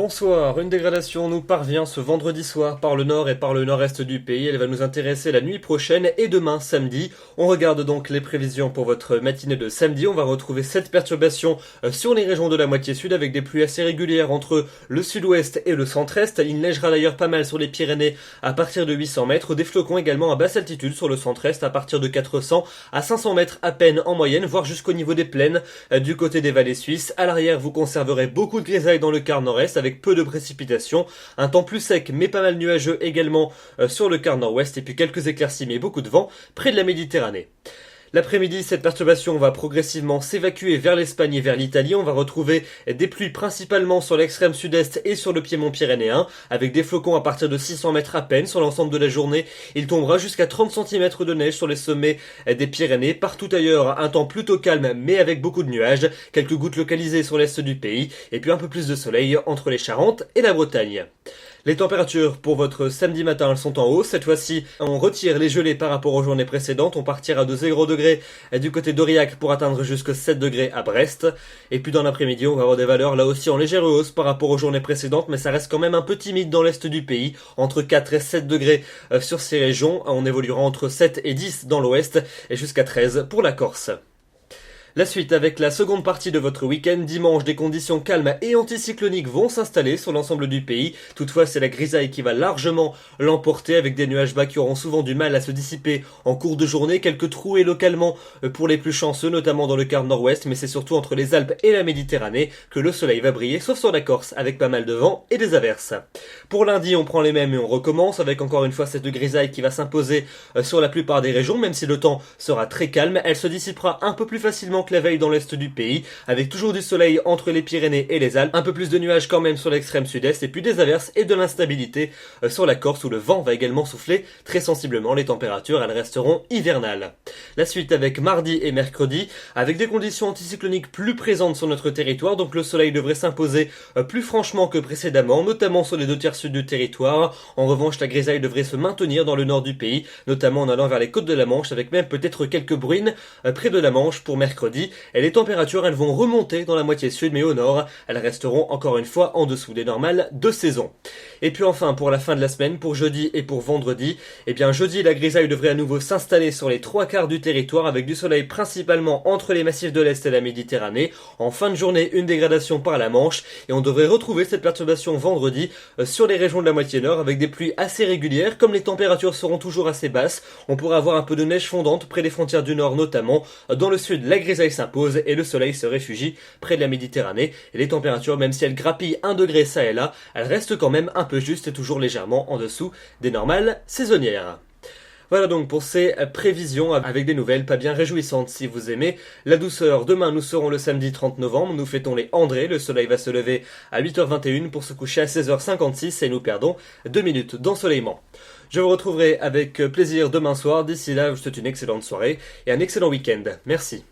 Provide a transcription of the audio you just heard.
Bonsoir, une dégradation nous parvient ce vendredi soir par le nord et par le nord-est du pays. Elle va nous intéresser la nuit prochaine et demain samedi. On regarde donc les prévisions pour votre matinée de samedi. On va retrouver cette perturbation sur les régions de la moitié sud avec des pluies assez régulières entre le sud-ouest et le centre-est. Il neigera d'ailleurs pas mal sur les Pyrénées à partir de 800 mètres. Des flocons également à basse altitude sur le centre-est à partir de 400 à 500 mètres à peine en moyenne, voire jusqu'au niveau des plaines du côté des vallées suisses. À l'arrière, vous conserverez beaucoup de grisailles dans le quart nord-est avec peu de précipitations, un temps plus sec mais pas mal nuageux également sur le quart nord-ouest et puis quelques éclaircies mais beaucoup de vent près de la Méditerranée. L'après-midi, cette perturbation va progressivement s'évacuer vers l'Espagne et vers l'Italie. On va retrouver des pluies principalement sur l'extrême sud-est et sur le piémont pyrénéen, avec des flocons à partir de 600 mètres à peine sur l'ensemble de la journée. Il tombera jusqu'à 30 cm de neige sur les sommets des Pyrénées. Partout ailleurs, un temps plutôt calme mais avec beaucoup de nuages, quelques gouttes localisées sur l'est du pays, et puis un peu plus de soleil entre les Charentes et la Bretagne. Les températures pour votre samedi matin, elles sont en hausse. Cette fois-ci, on retire les gelées par rapport aux journées précédentes. On partira de 0 degrés du côté d'Aurillac pour atteindre jusqu'à 7 degrés à Brest. Et puis dans l'après-midi, on va avoir des valeurs là aussi en légère hausse par rapport aux journées précédentes, mais ça reste quand même un peu timide dans l'est du pays. Entre 4 et 7 degrés sur ces régions. On évoluera entre 7 et 10 dans l'ouest et jusqu'à 13 pour la Corse. La suite avec la seconde partie de votre week-end. Dimanche, des conditions calmes et anticycloniques vont s'installer sur l'ensemble du pays. Toutefois, c'est la grisaille qui va largement l'emporter avec des nuages bas qui auront souvent du mal à se dissiper en cours de journée. Quelques trouées localement pour les plus chanceux, notamment dans le quart nord-ouest, mais c'est surtout entre les Alpes et la Méditerranée que le soleil va briller, sauf sur la Corse, avec pas mal de vent et des averses. Pour lundi, on prend les mêmes et on recommence avec encore une fois cette grisaille qui va s'imposer sur la plupart des régions, même si le temps sera très calme. Elle se dissipera un peu plus facilement que la veille dans l'est du pays, avec toujours du soleil entre les Pyrénées et les Alpes, un peu plus de nuages quand même sur l'extrême sud-est, et puis des averses et de l'instabilité sur la Corse où le vent va également souffler très sensiblement. Les températures, elles resteront hivernales. La suite avec mardi et mercredi, avec des conditions anticycloniques plus présentes sur notre territoire, donc le soleil devrait s'imposer plus franchement que précédemment, notamment sur les 2 tiers sud du territoire. En revanche, la grisaille devrait se maintenir dans le nord du pays, notamment en allant vers les côtes de la Manche, avec même peut-être quelques bruines près de la Manche pour mercredi. Et les températures, elles vont remonter dans la moitié sud, mais au nord, elles resteront encore une fois en dessous des normales de saison. Et puis enfin, pour la fin de la semaine, pour jeudi et pour vendredi, eh bien jeudi, la grisaille devrait à nouveau s'installer sur les 3 quarts du territoire, avec du soleil principalement entre les massifs de l'Est et la Méditerranée. En fin de journée, une dégradation par la Manche, et on devrait retrouver cette perturbation vendredi sur les régions de la moitié nord, avec des pluies assez régulières. Comme les températures seront toujours assez basses, on pourra avoir un peu de neige fondante près des frontières du nord notamment. Dans le sud, la grisaille s'impose et le soleil se réfugie près de la Méditerranée. Et les températures, même si elles grappillent 1 degré ça et là, elles restent quand même un peu justes et toujours légèrement en dessous des normales saisonnières. Voilà donc pour ces prévisions avec des nouvelles pas bien réjouissantes si vous aimez la douceur. Demain nous serons le samedi 30 novembre, nous fêtons les Andrés, le soleil va se lever à 8h21 pour se coucher à 16h56 et nous perdons 2 minutes d'ensoleillement. Je vous retrouverai avec plaisir demain soir, d'ici là je vous souhaite une excellente soirée et un excellent week-end. Merci.